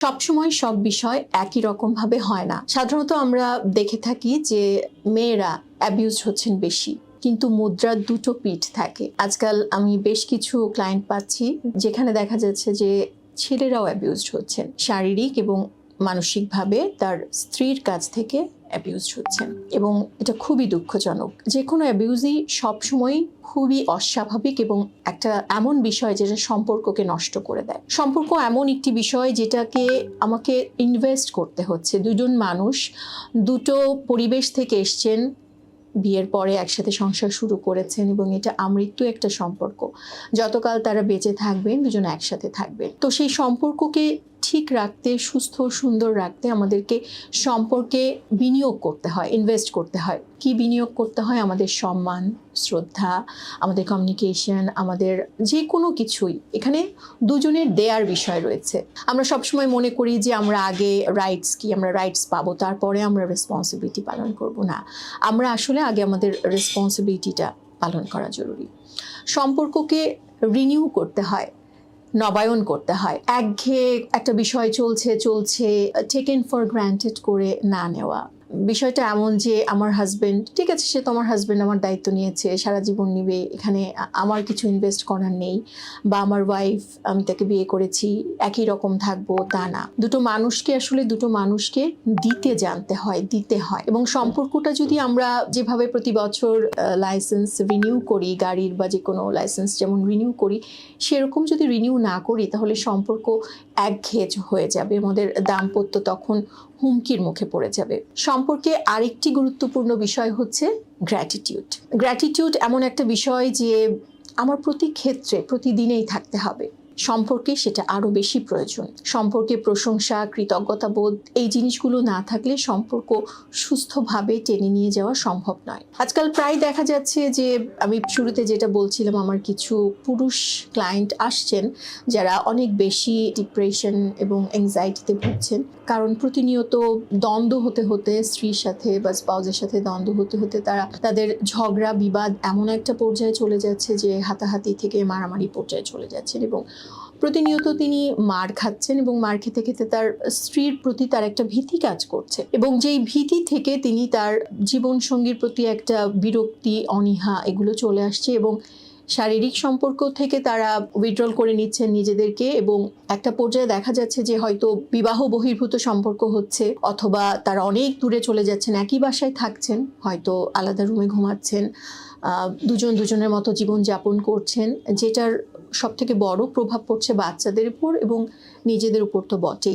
সবসময় সব বিষয় একই রকম ভাবে হয় না। সাধারণত আমরা দেখে থাকি যে মেয়েরা অ্যাবিউজ হচ্ছেন বেশি, কিন্তু মুদ্রার দুটো পিঠ থাকে। আজকাল আমি বেশ কিছু ক্লায়েন্ট পাচ্ছি যেখানে দেখা যাচ্ছে যে ছেলেরাও অ্যাবিউজড হচ্ছেন, শারীরিক এবং মানসিকভাবে তার স্ত্রীর কাছ থেকে অ্যাবিউজড হচ্ছেন, এবং এটা খুবই দুঃখজনক। যে কোনো অ্যাবিউজই সবসময় খুবই অস্বাভাবিক এবং একটা এমন বিষয় যেটা সম্পর্ককে নষ্ট করে দেয়। সম্পর্ক এমন একটি বিষয় যেটাকে আমাকে ইনভেস্ট করতে হচ্ছে। দুজন মানুষ দুটো পরিবেশ থেকে এসছেন, বিয়ের পরে একসাথে সংসার শুরু করেছেন এবং এটা আমৃত্যু একটা সম্পর্ক। যতকাল তারা বেঁচে থাকবেন দুজন একসাথে থাকবেন। তো সেই সম্পর্ককে ঠিক রাখতে, সুস্থ সুন্দর রাখতে আমাদেরকে সম্পর্কে বিনিয়োগ করতে হয়, ইনভেস্ট করতে হয়। কি বিনিয়োগ করতে হয়? আমাদের সম্মান, শ্রদ্ধা, আমাদের কমিউনিকেশন, আমাদের যে কোনো কিছুই এখানে দুজনের দেয়ার বিষয় রয়েছে। আমরা সবসময় মনে করি যে আমরা আগে রাইটস কি, আমরা রাইটস পাবো, তারপরে আমরা রেসপন্সিবিলিটি পালন করব। না, আমরা আসলে আগে আমাদের রেসপন্সিবিলিটিটা পালন করা জরুরি। সম্পর্ককে রিনিউ করতে হয়, নবায়ন করতে হয়। একঘেয়ে একটা বিষয় চলছে টেকেন ফর গ্রান্টেড করে না নেওয়া। বিষয়টা এমন যে আমার হাজবেন্ড, ঠিক আছে, সে তো আমার হাজবেন্ড, আমার দায়িত্ব নিয়েছে, সারা জীবন নিবে, এখানে আমার কিছু ইনভেস্ট করার নেই। বা আমার ওয়াইফ, আমি তাকে বিয়ে করেছি, একই রকম থাকবো, তা না। দুটো মানুষকে দিতে জানতে হয়, দিতে হয়। এবং সম্পর্কটা যদি আমরা যেভাবে প্রতি বছর লাইসেন্স রিনিউ করি, গাড়ির বা যে কোনো লাইসেন্স যেমন রিনিউ করি, সেরকম যদি রিনিউ না করি তাহলে সম্পর্ক একঘেয়ে হয়ে যাবে, আমাদের দাম্পত্য তখন হুমকির মুখে পড়ে যাবে। সম্পর্কে আরেকটি গুরুত্বপূর্ণ বিষয় হচ্ছে গ্র্যাটিটিউড। গ্র্যাটিটিউড এমন একটা বিষয় যে আমার প্রতি ক্ষেত্রে প্রতিদিনেই থাকতে হবে। সম্পর্কে সেটা আরো বেশি প্রয়োজন। সম্পর্কে প্রশংসা, কৃতজ্ঞতা বোধ, এই জিনিসগুলো না থাকলে সম্পর্ক সুস্থভাবে টেনে নিয়ে যাওয়া সম্ভব নয়। আজকাল প্রায় দেখা যাচ্ছে যে, আমি শুরুতে যেটা বলছিলাম, আমার কিছু পুরুষ ক্লায়েন্ট আসছেন যারা অনেক বেশি ডিপ্রেশন এবং অ্যাংজাইটিতে ভুগছেন। কারণ প্রতিনিয়ত দ্বন্দ্ব হতে হতে, স্ত্রীর সাথে বা স্পাউজের সাথে দ্বন্দ্ব হতে হতে তাদের ঝগড়া বিবাদ এমন একটা পর্যায়ে চলে যাচ্ছে যে হাতাহাতি থেকে মারামারি পর্যায়ে চলে যাচ্ছেন, এবং প্রতিনিয়ত তিনি মার খাচ্ছেন এবং মার খেতে খেতে তার স্ত্রীর প্রতি তার একটা ভীতি কাজ করছে, এবং যেই ভীতি থেকে তিনি তার জীবনসঙ্গীর প্রতি একটা বিরক্তি, অনীহা এগুলো চলে আসছে, এবং শারীরিক সম্পর্ক থেকে তারা উইথড্রল করে নিচ্ছেন নিজেদেরকে, এবং একটা পর্যায়ে দেখা যাচ্ছে যে হয়তো বিবাহ বহির্ভূত সম্পর্ক হচ্ছে, অথবা তারা অনেক দূরে চলে যাচ্ছেন, একই বাসায় থাকছেন, হয়তো আলাদা রুমে ঘুমাচ্ছেন, দুজন দুজনের মতো জীবন যাপন করছেন, যেটার সব থেকে বড় প্রভাব পড়ছে বাচ্চাদের উপর এবং নিজেদের উপর তো বটেই।